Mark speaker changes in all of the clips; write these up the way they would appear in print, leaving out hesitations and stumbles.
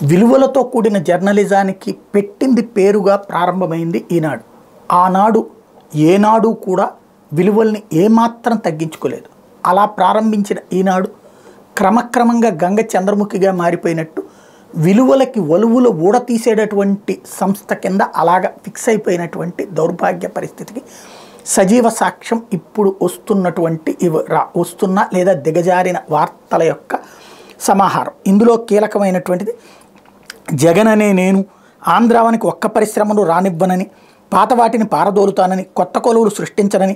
Speaker 1: విలువలతో కూడిన జర్నలిజానికి పెట్టింది పేరుగా ప్రారంభమైంది ఈనాడు. ఆనాడు ఏనాడు కూడా విలువల్ని ఏమాత్రం తగ్గించుకోలేదు. అలా ప్రారంభించిన ఈనాడు క్రమక్రమంగా గంగ చంద్రముఖిగా మారిపోయినట్టు విలువలకి వలువులు ఊడతీసేటటువంటి సంస్థ కింద అలాగా ఫిక్స్ అయిపోయినటువంటి దౌర్భాగ్య పరిస్థితికి సజీవ సాక్ష్యం ఇప్పుడు వస్తున్న లేదా దిగజారిన వార్తల యొక్క సమాహారం. ఇందులో కీలకమైనటువంటిది జగన్ అనే నేను ఆంధ్రావానికి ఒక్క పరిశ్రమను రానివ్వనని, పాత వాటిని పారదోలుతానని, కొత్త కొలువులు సృష్టించనని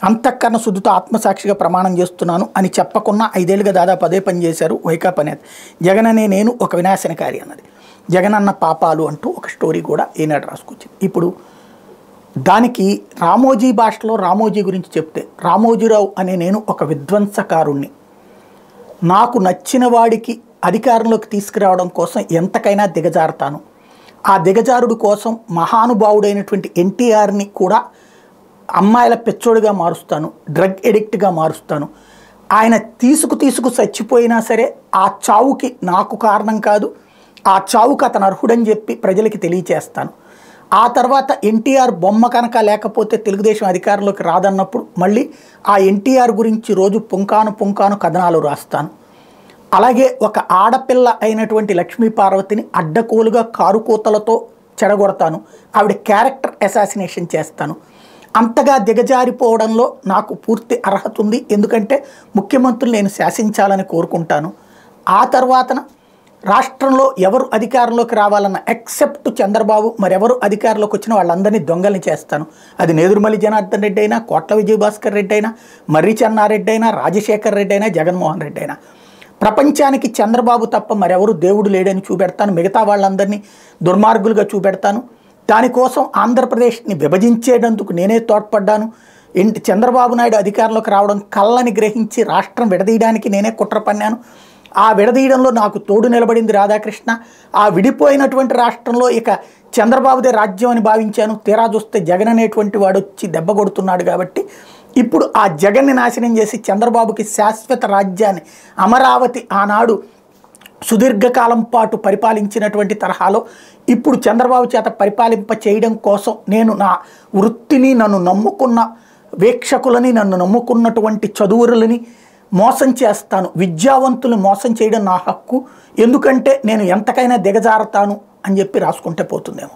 Speaker 1: అంతఃకరణ శుద్ధితో ఆత్మసాక్షిగా ప్రమాణం చేస్తున్నాను అని చెప్పకున్నా 5 ఏళ్ళుగా దాదాపు అదే పని చేశారు వైకాపా నేత. జగన్ అనే నేను ఒక వినాశనకారి అన్నది. జగన్ అన్న పాపాలు అంటూ ఒక స్టోరీ కూడా ఈనాడు రాసుకొచ్చింది. ఇప్పుడు దానికి రామోజీ భాషలో రామోజీ గురించి చెప్తే, రామోజీరావు అనే నేను ఒక విధ్వంసకారుణ్ణి, నాకు నచ్చిన వాడికి అధికారంలోకి తీసుకురావడం కోసం ఎంతకైనా దిగజారుతాను, ఆ దిగజారుడు కోసం మహానుభావుడైనటువంటి ఎన్టీఆర్ని కూడా అమ్మాయిల పెచ్చోడుగా మారుస్తాను, డ్రగ్ ఎడిక్ట్గా మారుస్తాను, ఆయన తీసుకు చచ్చిపోయినా సరే ఆ చావుకి నాకు కారణం కాదు, ఆ చావుకి అతను అర్హుడని చెప్పి ప్రజలకి తెలియచేస్తాను. ఆ తర్వాత ఎన్టీఆర్ బొమ్మ కనుక లేకపోతే తెలుగుదేశం అధికారంలోకి రాదన్నప్పుడు మళ్ళీ ఆ ఎన్టీఆర్ గురించి రోజు పుంకాను కథనాలు రాస్తాను. అలాగే ఒక ఆడపిల్ల అయినటువంటి లక్ష్మీ పార్వతిని అడ్డకోలుగా కారుకోతలతో చెడగొడతాను, ఆవిడ క్యారెక్టర్ అసాసినేషన్ చేస్తాను. అంతగా దిగజారిపోవడంలో నాకు పూర్తి అర్హత ఉంది, ఎందుకంటే ముఖ్యమంత్రులు నేను శాసించాలని కోరుకుంటాను. ఆ తర్వాతన రాష్ట్రంలో ఎవరు అధికారంలోకి రావాలన్న ఎక్సెప్ట్ చంద్రబాబు మరెవరు అధికారంలోకి వచ్చిన వాళ్ళందరినీ దొంగల్ని చేస్తాను. అది నేదురుమల్లి జనార్దన్ రెడ్డి అయినా, కోట్ల విజయభాస్కర్ రెడ్డి అయినా, మర్రి చెన్నారెడ్డి అయినా, రాజశేఖర్ రెడ్డి అయినా, జగన్మోహన్ రెడ్డి అయినా. ప్రపంచానికి చంద్రబాబు తప్ప మరెవరు దేవుడు లేడని చూపెడతాను, మిగతా వాళ్ళందరినీ దుర్మార్గులుగా చూపెడతాను. దానికోసం ఆంధ్రప్రదేశ్ని విభజించేటందుకు నేనే తోడ్పడ్డాను. చంద్రబాబు నాయుడు అధికారంలోకి రావడం కళ్ళని గ్రహించి రాష్ట్రం విడదీయడానికి నేనే కుట్ర పన్నాను. ఆ విడదీయడంలో నాకు తోడు నిలబడింది రాధాకృష్ణ. ఆ విడిపోయినటువంటి రాష్ట్రంలో ఇక చంద్రబాబుదే రాజ్యం అని భావించాను. తీరా చూస్తే జగన్ అనేటువంటి వాడు వచ్చి దెబ్బ కొడుతున్నాడు. కాబట్టి ఇప్పుడు ఆ జగన్ని నాశనం చేసి చంద్రబాబుకి శాశ్వత రాజ్యాన్ని, అమరావతి ఆనాడు సుదీర్ఘకాలం పాటు పరిపాలించినటువంటి తరహాలో ఇప్పుడు చంద్రబాబు చేత పరిపాలింప చేయడం కోసం నేను నా వృత్తిని, నన్ను నమ్ముకున్న వీక్షకులని, నన్ను నమ్ముకున్నటువంటి చదువురులని మోసం చేస్తాను. విద్యావంతులు మోసం చేయడం నా హక్కు, ఎందుకంటే నేను ఎంతకైనా దిగజారుతాను అని చెప్పి రాసుకుంటే పోతుందేమో.